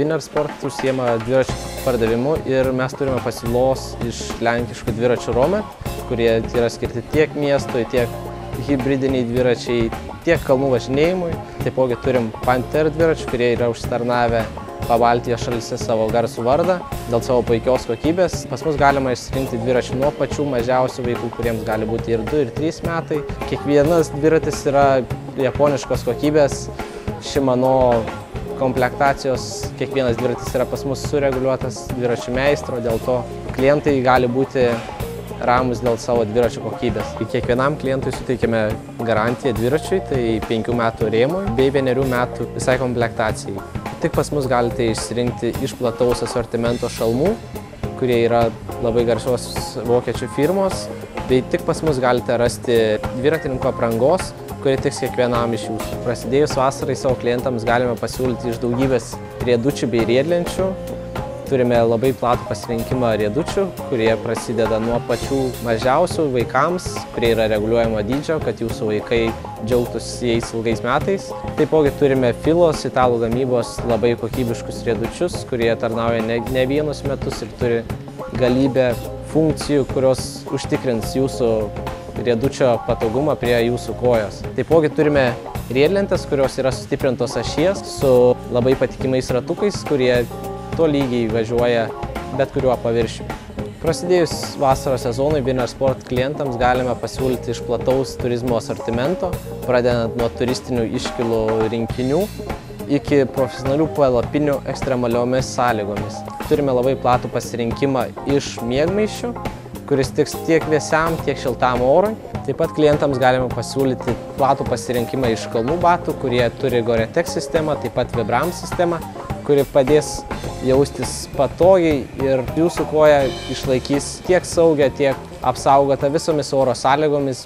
Winner Sport užsiema dviračių pardavimu ir mes turime pasiūlos iš lenkiškų dviračių Romet, kurie yra skirti tiek miestui, tiek hibridiniai dviračiai, tiek kalnų važinėjimui. Taipogi turim Panther dviračių, kurie yra užsitarnavę Pabaltijos šalyse savo garsų vardą dėl savo puikios kokybės. Pas mus galima išsirinkti dviračių nuo pačių mažiausių vaikų, kuriems gali būti ir 2, ir 3 metai. Kiekvienas dviratis yra japoniškos kokybės, Shimano komplektacijos. Kiekvienas dviratis yra pas mus sureguliuotas dviračių meistro, dėl to klientai gali būti ramus dėl savo dviračių kokybės. Kiekvienam klientui suteikiame garantiją dviračiui, tai 5 metų rėmui bei 1 metų visai komplektacijai. Tik pas mus galite išsirinkti iš plataus asortimento šalmų, kurie yra labai garsios vokiečių firmos, bei tik pas mus galite rasti dviratininko aprangos, kuri tiks kiekvienam iš jūsų. Prasidėjus vasarai savo klientams galime pasiūlyti iš daugybės riedučių bei riedlenčių. Turime labai platų pasirinkimą riedučių, kurie prasideda nuo pačių mažiausių vaikams, kurie yra reguliuojamo dydžio, kad jūsų vaikai džiaugtųsi jais ilgais metais. Taipogi turime Filos italų gamybos labai kokybiškus riedučius, kurie tarnauja ne vienus metus ir turi galybę funkcijų, kurios užtikrins jūsų riedučio patogumą prie jūsų kojos. Taipogi turime riedlentes, kurios yra sustiprintos ašies su labai patikimais ratukais, kurie tolygiai važiuoja bet kuriuo paviršiu. Prasidėjus vasaros sezonui Winner Sport klientams galime pasiūlyti iš plataus turizmo asortimento, pradedant nuo turistinių iškylų rinkinių iki profesionalių palapinių ekstremaliomis sąlygomis. Turime labai platų pasirinkimą iš miegmaišių, kuris tiks tiek vėsiam, tiek šiltam orui. Taip pat klientams galime pasiūlyti platų pasirinkimą iš kalnų batų, kurie turi Gore-Tex sistemą, taip pat Vibram sistemą, kuri padės jaustis patogiai ir jūsų koja išlaikys tiek saugią, tiek apsaugotą visomis oro sąlygomis.